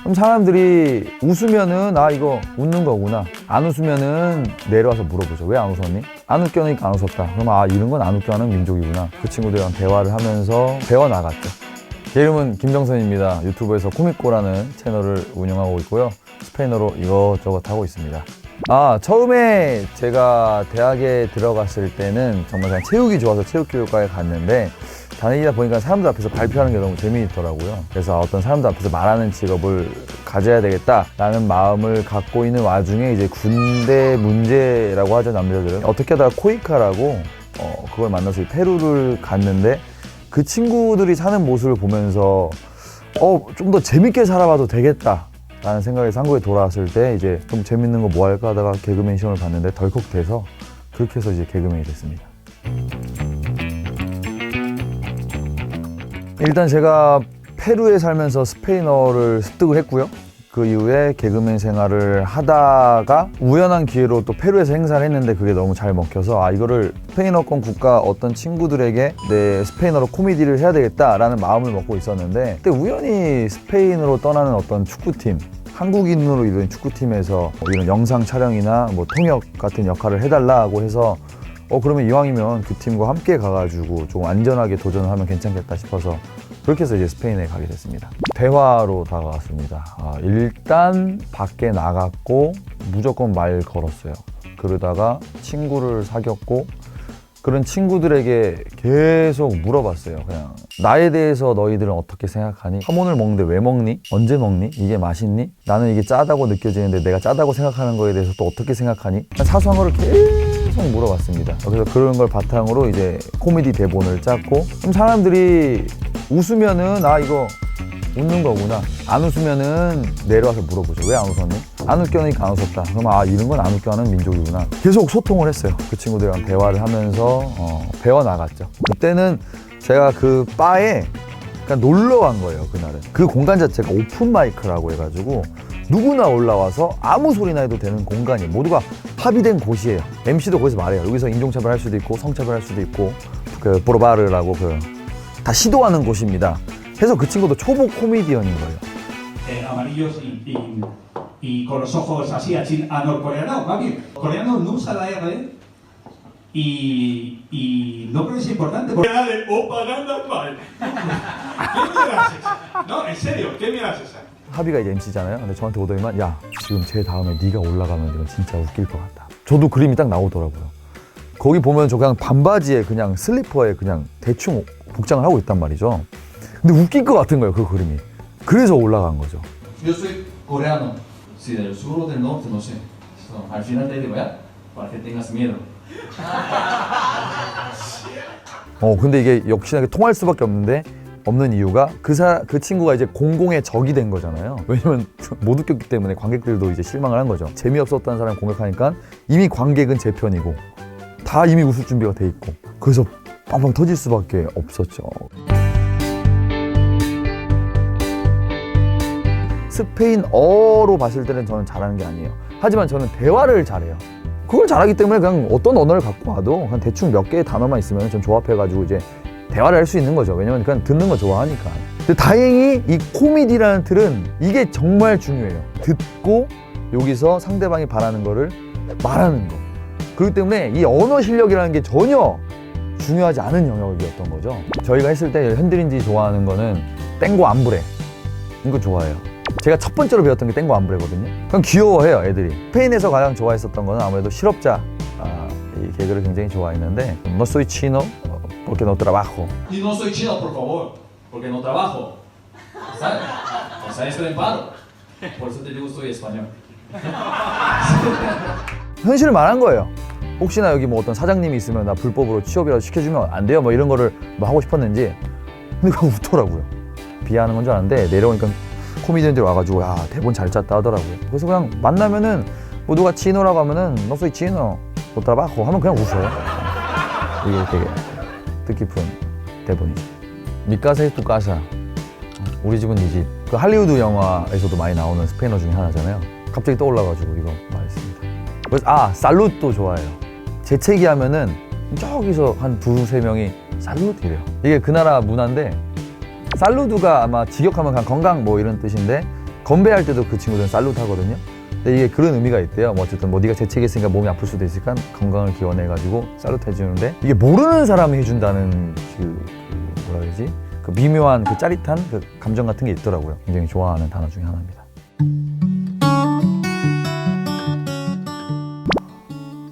그럼 사람들이 웃으면은 아 이거 웃는 거구나, 안 웃으면은 내려와서 물어보죠. 왜 안 웃었니? 안 웃겨니까 안 웃었다. 그럼 아 이런 건 안 웃겨하는 민족이구나. 그 친구들이랑 대화를 하면서 배워나갔죠. 제 이름은 김정선입니다. 유튜브에서 코믹고라는 채널을 운영하고 있고요. 스페인어로 이것저것 하고 있습니다. 처음에 제가 대학에 들어갔을 때는 정말 그냥 체육이 좋아서 체육교육과에 갔는데, 다니다 보니까 사람들 앞에서 발표하는 게 너무 재미있더라고요. 그래서 어떤 사람들 앞에서 말하는 직업을 가져야 되겠다라는 마음을 갖고 있는 와중에 이제 군대 문제라고 하죠, 남자들은. 어떻게 하다가 코이카라고 그걸 만나서 페루를 갔는데, 그 친구들이 사는 모습을 보면서 좀 더 재밌게 살아봐도 되겠다 라는 생각에서 한국에 돌아왔을 때 이제 좀 재밌는 거 뭐 할까 하다가 개그맨 시험을 봤는데 덜컥 돼서, 그렇게 해서 이제 개그맨이 됐습니다. 일단 제가 페루에 살면서 스페인어를 습득을 했고요. 그 이후에 개그맨 생활을 하다가 우연한 기회로 또 페루에서 행사를 했는데 그게 너무 잘 먹혀서 이거를 스페인어권 국가 어떤 친구들에게 내 스페인어로 코미디를 해야 되겠다라는 마음을 먹고 있었는데, 그때 우연히 스페인으로 떠나는 어떤 축구팀, 한국인으로 이룬 축구팀에서 이런 영상 촬영이나 뭐 통역 같은 역할을 해달라고 해서 그러면 이왕이면 그 팀과 함께 가가지고 좀 안전하게 도전을 하면 괜찮겠다 싶어서 그렇게 해서 이제 스페인에 가게 됐습니다. 대화로 다가왔습니다. 일단 밖에 나갔고 무조건 말 걸었어요. 그러다가 친구를 사귀었고, 그런 친구들에게 계속 물어봤어요. 그냥 나에 대해서 너희들은 어떻게 생각하니? 하모니를 먹는데 왜 먹니? 언제 먹니? 이게 맛있니? 나는 이게 짜다고 느껴지는데 내가 짜다고 생각하는 거에 대해서 또 어떻게 생각하니? 사소한 거를 계속 물어봤습니다. 그래서 그런 걸 바탕으로 이제 코미디 대본을 짰고, 그럼 사람들이 웃으면은 이거 웃는 거구나, 안 웃으면은 내려와서 물어보죠. 왜 안 웃었니? 안 웃겨니까 안 웃었다. 그럼 이런 건 안 웃겨하는 민족이구나. 계속 소통을 했어요. 그 친구들이랑 대화를 하면서 배워나갔죠. 그때는 제가 그 바에 그냥 놀러 간 거예요. 그날은 그 공간 자체가 오픈 마이크라고 해가지고 누구나 올라와서 아무 소리나 해도 되는 공간이에요. 모두가 합의된 곳이에요. MC도 거기서 말해요. 여기서 인종차별 할 수도 있고 성차별 할 수도 있고, 그 브로바르라고 다 시도하는 곳입니다. 그래서 그 친구도 초보 코미디언인 거예요. Amarillos y con los ojos así a norcoreano, más bien, coreano no usa la R y no creo que es importante porque nada de propaganda mal. ¿Qué mierda es esa? No, en serio, ¿qué mierda es esa? 하비가 이제 MC잖아요. 근데 저한테 오더니만 야, 지금 제 다음에 네가 올라가면 이건 진짜 웃길 것 같다. 저도 그림이 딱 나오더라고요. 거기 보면 저 그냥 반바지에 그냥 슬리퍼에 그냥 대충 복장을 하고 있단 말이죠. 근데 웃길 것 같은 거예요, 그 그림이. 그래서 올라간 거죠. Yo soy coreano, si del sur o del norte, no sé. Al final te digo, ¿ya? Para que tengas miedo. 근데 이게 역시나 통할 수밖에 없는 이유가 그 친구가 이제 공공의 적이 된 거잖아요. 왜냐면 못 웃겼기 때문에 관객들도 이제 실망을 한 거죠. 재미없었다는 사람을 공격하니까 이미 관객은 제 편이고 다 이미 웃을 준비가 돼 있고, 그래서 빵빵 터질 수밖에 없었죠. 스페인어로 봤을 때는 저는 잘하는 게 아니에요. 하지만 저는 대화를 잘해요. 그걸 잘하기 때문에 그냥 어떤 언어를 갖고 와도 그냥 대충 몇 개의 단어만 있으면 전 조합해가지고 이제 대화를 할 수 있는 거죠. 왜냐면 그냥 듣는 거 좋아하니까. 근데 다행히 이 코미디라는 틀은 이게 정말 중요해요. 듣고 여기서 상대방이 바라는 거를 말하는 거. 그렇기 때문에 이 언어 실력이라는 게 전혀 중요하지 않은 영역이었던 거죠. 저희가 했을 때 현들인지 좋아하는 거는 땡고 안브레, 이거 좋아해요. 제가 첫 번째로 배웠던 게 땡고 안브레거든요. 그냥 귀여워해요, 애들이. 스페인에서 가장 좋아했었던 거는 아무래도 실업자 이 개그를 굉장히 좋아했는데, No soy chino porque no trabajo. Y no soy chino, por favor, porque no trabajo. ¿Sabes? O sea, estoy en paro. Por eso te digo soy español. 현실을 말한 거예요. 혹시나 여기 뭐 어떤 사장님이 있으면 나 불법으로 취업이라도 시켜주면 안 돼요? 뭐 이런 거를 뭐 하고 싶었는지. 근데 그거 웃더라고요. 비하하는 건 줄 알았는데 내려오니까 코미디언들이 와가지고 야, 대본 잘 짰다 하더라고요. 그래서 그냥 만나면은 뭐 누가 치노라고 하면은 No soy chino, no trabajo 하면 그냥 웃어요. 이게 되게 뜻깊은 대본이죠. 미카세 투 까사, 우리 집은 네 집. 그 할리우드 영화에서도 많이 나오는 스페인어 중에 하나잖아요. 갑자기 떠올라가지고 이거 말했습니다. 그래서 살루트도 좋아해요. 재채기 하면은 저기서 한 두세 명이 살루트 이래요. 이게 그 나라 문화인데, 살루드가 아마 직역하면 그냥 건강 뭐 이런 뜻인데, 건배할 때도 그 친구들은 살루트 하거든요. 근데 이게 그런 의미가 있대요. 뭐 어쨌든 뭐 네가 재채기했으니까 몸이 아플 수도 있으니까 건강을 기원해가지고 살루트 해주는데, 이게 모르는 사람이 해준다는 뭐라 그러지? 그 미묘한 그 짜릿한 그 감정 같은 게 있더라고요. 굉장히 좋아하는 단어 중에 하나입니다.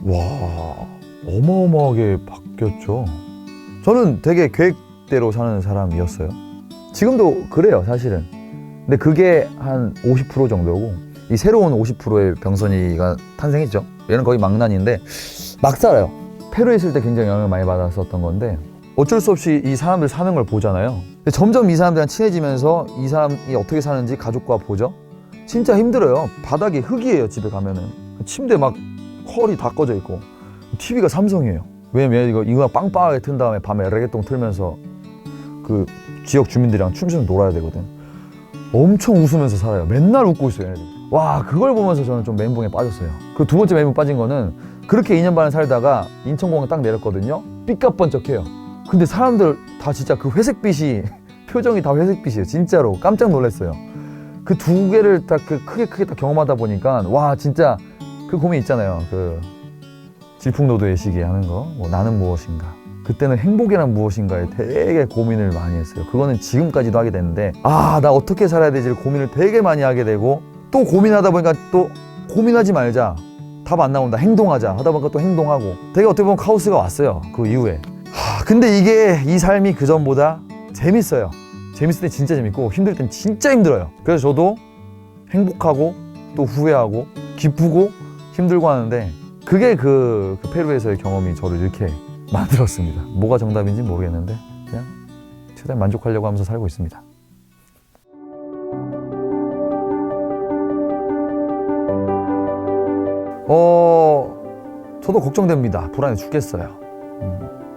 와, 어마어마하게 바뀌었죠. 저는 되게 계획대로 사는 사람이었어요. 지금도 그래요, 사실은. 근데 그게 한 50% 정도고, 이 새로운 50%의 병선이가 탄생했죠. 얘는 거의 망난인데 막 살아요. 페루에 있을 때 굉장히 영향을 많이 받았었던 건데, 어쩔 수 없이 이 사람들 사는 걸 보잖아요. 근데 점점 이 사람들이랑 친해지면서 이 사람이 어떻게 사는지 가족과 보죠. 진짜 힘들어요. 바닥이 흙이에요. 집에 가면은 침대 막 컬이 다 꺼져 있고, TV가 삼성이에요. 왜냐면 이거 빵빵하게 튼 다음에 밤에 레게통 틀면서 그 지역 주민들이랑 춤추면서 놀아야 되거든. 엄청 웃으면서 살아요. 맨날 웃고 있어요, 얘네들. 와, 그걸 보면서 저는 좀 멘붕에 빠졌어요. 그 두 번째 멘붕 빠진 거는, 그렇게 2년 반을 살다가 인천공항 딱 내렸거든요. 삐까번쩍해요. 근데 사람들 다 진짜 그 회색빛이 표정이 다 회색빛이에요. 진짜로 깜짝 놀랐어요. 그 두 개를 딱 그 크게 딱 경험하다 보니까, 와, 진짜 그 고민 있잖아요. 그 질풍노도의 시기에 하는 거, 뭐 나는 무엇인가. 그때는 행복이란 무엇인가에 되게 고민을 많이 했어요. 그거는 지금까지도 하게 되는데, 아, 나 어떻게 살아야 되지를 고민을 되게 많이 하게 되고, 또 고민하다 보니까 또 고민하지 말자, 답 안 나온다, 행동하자 하다 보니까 또 행동하고, 되게 어떻게 보면 카오스가 왔어요, 그 이후에. 근데 이게, 이 삶이 그 전보다 재밌어요. 재밌을 땐 진짜 재밌고 힘들 땐 진짜 힘들어요. 그래서 저도 행복하고 또 후회하고 기쁘고 힘들고 하는데, 그게 그 페루에서의 경험이 저를 이렇게 만들었습니다. 뭐가 정답인지 모르겠는데 그냥 최대한 만족하려고 하면서 살고 있습니다. 저도 걱정됩니다. 불안해 죽겠어요.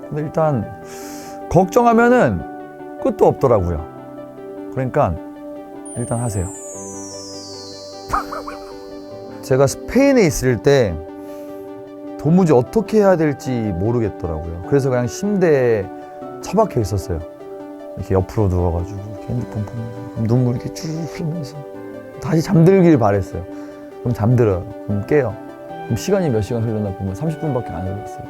근데 일단 걱정하면은 끝도 없더라고요. 그러니까 일단 하세요. 제가 스페인에 있을 때 도무지 어떻게 해야 될지 모르겠더라고요. 그래서 그냥 침대에 처박혀 있었어요. 이렇게 옆으로 누워가지고 이렇게 핸드폰 보면서 눈물 이렇게 쭉 흘리면서 다시 잠들길 바랬어요. 그럼 잠들어요. 그럼 깨요. 그럼 시간이 몇 시간 흘렀나 보면 30분밖에 안 흘렀어요.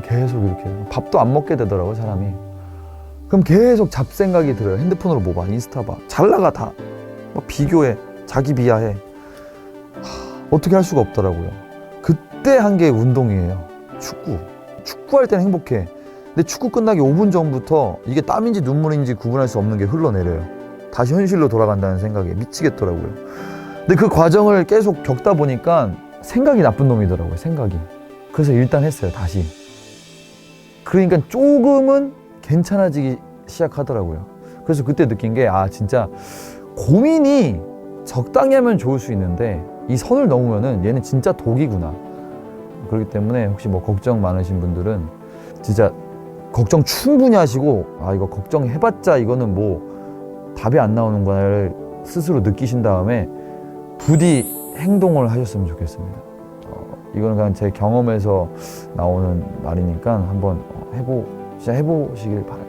계속 이렇게 밥도 안 먹게 되더라고요, 사람이. 그럼 계속 잡생각이 들어요. 핸드폰으로 뭐 봐, 인스타 봐, 잘 나가 다. 막 비교해, 자기 비하해. 어떻게 할 수가 없더라고요. 그때 한 게 운동이에요. 축구할 때는 행복해. 근데 축구 끝나기 5분 전부터 이게 땀인지 눈물인지 구분할 수 없는 게 흘러내려요. 다시 현실로 돌아간다는 생각에 미치겠더라고요. 근데 그 과정을 계속 겪다 보니까 생각이 나쁜 놈이더라고요, 생각이. 그래서 일단 했어요, 다시. 그러니까 조금은 괜찮아지기 시작하더라고요. 그래서 그때 느낀 게, 아, 진짜 고민이 적당히 하면 좋을 수 있는데 이 선을 넘으면은 얘는 진짜 독이구나. 그렇기 때문에 혹시 뭐 걱정 많으신 분들은 진짜 걱정 충분히 하시고, 아, 이거 걱정해봤자 이거는 뭐 답이 안 나오는 거를 스스로 느끼신 다음에 부디 행동을 하셨으면 좋겠습니다. 이거는 그냥 제 경험에서 나오는 말이니까 한번 진짜 해보시길 바랍니다.